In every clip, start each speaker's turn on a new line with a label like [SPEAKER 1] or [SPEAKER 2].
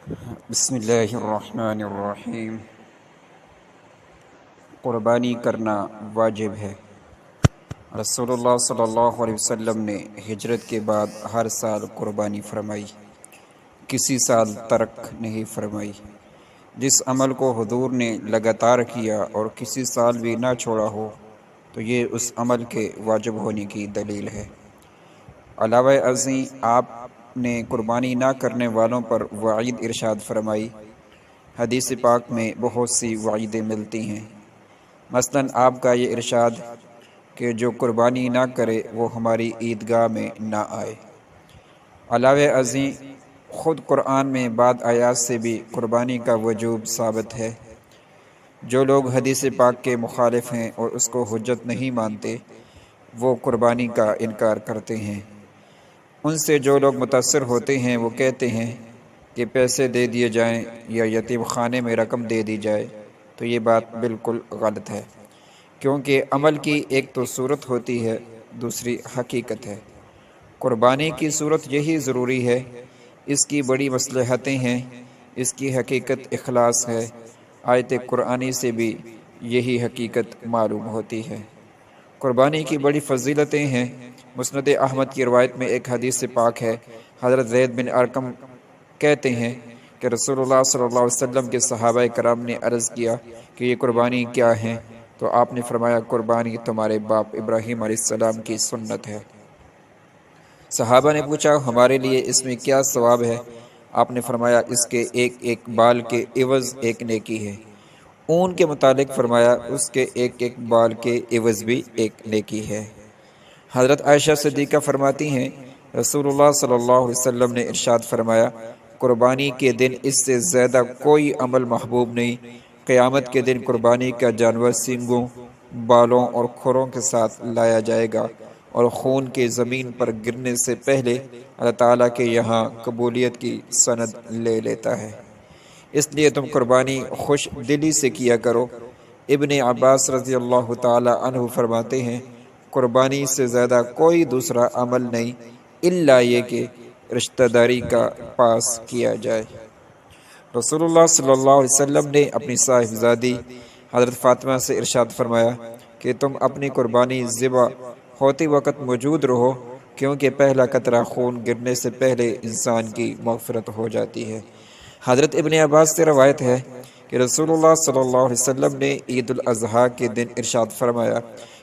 [SPEAKER 1] بسم اللہ الرحمن الرحیم۔ قربانی کرنا واجب ہے۔ رسول اللہ صلی اللہ علیہ وسلم نے ہجرت کے بعد ہر سال قربانی فرمائی، کسی سال ترک نہیں فرمائی۔ جس عمل کو حضور نے لگاتار کیا اور کسی سال بھی نہ چھوڑا ہو تو یہ اس عمل کے واجب ہونے کی دلیل ہے۔ علاوہ ازیں آپ نے قربانی نہ کرنے والوں پر وعید ارشاد فرمائی۔ حدیث پاک میں بہت سی وعیدیں ملتی ہیں، مثلاً آپ کا یہ ارشاد کہ جو قربانی نہ کرے وہ ہماری عیدگاہ میں نہ آئے۔ علاوہ ازیں خود قرآن میں بعض آیات سے بھی قربانی کا وجوب ثابت ہے۔ جو لوگ حدیث پاک کے مخالف ہیں اور اس کو حجت نہیں مانتے، وہ قربانی کا انکار کرتے ہیں۔ ان سے جو لوگ متاثر ہوتے ہیں وہ کہتے ہیں کہ پیسے دے دیے جائیں یا یتیم خانے میں رقم دے دی جائے، تو یہ بات بالکل غلط ہے، کیونکہ عمل کی ایک تو صورت ہوتی ہے، دوسری حقیقت ہے۔ قربانی کی صورت یہی ضروری ہے، اس کی بڑی مصلحتیں ہیں، اس کی حقیقت اخلاص ہے۔ آیت قرآنی سے بھی یہی حقیقت معلوم ہوتی ہے۔ قربانی کی بڑی فضیلتیں ہیں۔ مسند احمد کی روایت میں ایک حدیث پاک ہے، حضرت زید بن ارقم کہتے ہیں کہ رسول اللہ صلی اللہ علیہ وسلم کے صحابہ کرام نے عرض کیا کہ یہ قربانی کیا ہے؟ تو آپ نے فرمایا، قربانی تمہارے باپ ابراہیم علیہ السلام کی سنت ہے۔ صحابہ نے پوچھا، ہمارے لیے اس میں کیا ثواب ہے؟ آپ نے فرمایا، اس کے ایک ایک بال کے عوض ایک نیکی ہے۔ اون کے متعلق فرمایا، اس کے ایک ایک بال کے عوض بھی ایک نیکی ہے۔ حضرت عائشہ صدیقہ فرماتی ہیں، رسول اللہ صلی اللہ علیہ وسلم نے ارشاد فرمایا، قربانی کے دن اس سے زیادہ کوئی عمل محبوب نہیں۔ قیامت کے دن قربانی کا جانور سینگوں، بالوں اور کھروں کے ساتھ لایا جائے گا اور خون کے زمین پر گرنے سے پہلے اللہ تعالیٰ کے یہاں قبولیت کی سند لے لیتا ہے۔ اس لیے تم قربانی خوش دلی سے کیا کرو۔ ابن عباس رضی اللہ تعالی عنہ فرماتے ہیں، قربانی سے زیادہ کوئی دوسرا عمل نہیں الا یہ کہ رشتہ داری کا پاس کیا جائے۔ رسول اللہ صلی اللہ علیہ وسلم نے اپنی صاحبزادی حضرت فاطمہ سے ارشاد فرمایا کہ تم اپنی قربانی ذبح ہوتے وقت موجود رہو، کیونکہ پہلا قطرہ خون گرنے سے پہلے انسان کی مغفرت ہو جاتی ہے۔ حضرت ابن عباس سے روایت ہے کہ رسول اللہ صلی اللہ علیہ وسلم نے عید الاضحیٰ کے دن ارشاد فرمایا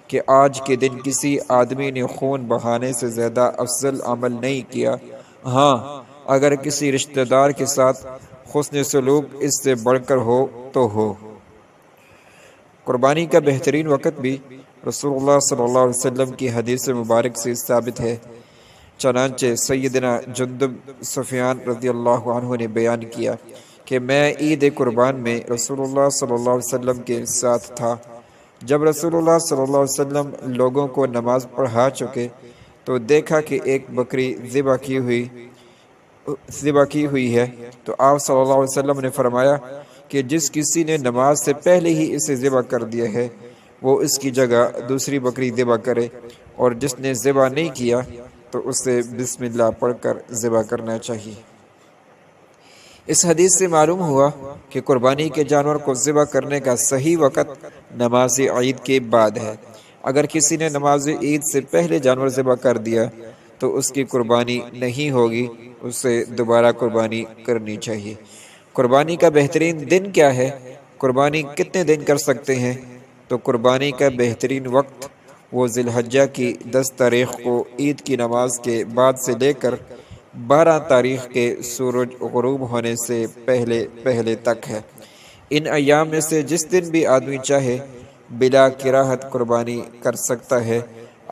[SPEAKER 1] کہ آج کے دن کسی آدمی نے خون بہانے سے زیادہ افضل عمل نہیں کیا، ہاں اگر کسی رشتہ دار کے ساتھ حسن سلوک اس سے بڑھ کر ہو تو ہو۔ قربانی کا بہترین وقت بھی رسول اللہ صلی اللہ علیہ وسلم کی حدیث مبارک سے ثابت ہے۔ چنانچہ سیدنا جندب سفیان رضی اللہ عنہ نے بیان کیا کہ میں عید قربان میں رسول اللہ صلی اللہ علیہ وسلم کے ساتھ تھا۔ جب رسول اللہ صلی اللہ علیہ وسلم لوگوں کو نماز پڑھا چکے تو دیکھا کہ ایک بکری ذبح کی ہوئی ہے، تو آپ صلی اللہ علیہ وسلم نے فرمایا کہ جس کسی نے نماز سے پہلے ہی اسے ذبح کر دیا ہے وہ اس کی جگہ دوسری بکری ذبح کرے، اور جس نے ذبح نہیں کیا تو اسے بسم اللہ پڑھ کر ذبح کرنا چاہیے۔ اس حدیث سے معلوم ہوا کہ قربانی کے جانور کو ذبح کرنے کا صحیح وقت نماز عید کے بعد ہے۔ اگر کسی نے نماز عید سے پہلے جانور ذبح کر دیا تو اس کی قربانی نہیں ہوگی، اسے دوبارہ قربانی کرنی چاہیے۔ قربانی کا بہترین دن کیا ہے؟ قربانی کتنے دن کر سکتے ہیں؟ تو قربانی کا بہترین وقت وہ ذی الحجہ کی 10 تاریخ کو عید کی نماز کے بعد سے لے کر 12 تاریخ کے سورج غروب ہونے سے پہلے تک ہے۔ ان ایام میں سے جس دن بھی آدمی چاہے بلا کراہت قربانی کر سکتا ہے،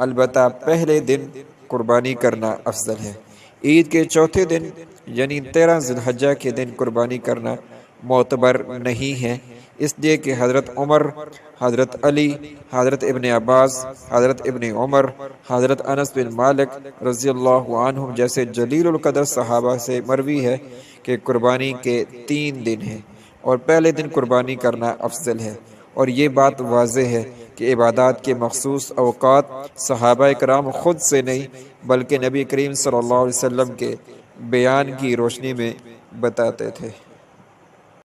[SPEAKER 1] البتہ پہلے دن قربانی کرنا افضل ہے۔ عید کے چوتھے دن یعنی 13 ذی الحجہ کے دن قربانی کرنا معتبر نہیں ہے، اس لیے کہ حضرت عمر، حضرت علی، حضرت ابن عباس، حضرت ابن عمر، حضرت انس بن مالک رضی اللہ عنہم جیسے جلیل القدر صحابہ سے مروی ہے کہ قربانی کے 3 دن ہیں اور پہلے دن قربانی کرنا افضل ہے۔ اور یہ بات واضح ہے کہ عبادات کے مخصوص اوقات صحابہ کرام خود سے نہیں بلکہ نبی کریم صلی اللہ علیہ وسلم کے بیان کی روشنی میں بتاتے تھے۔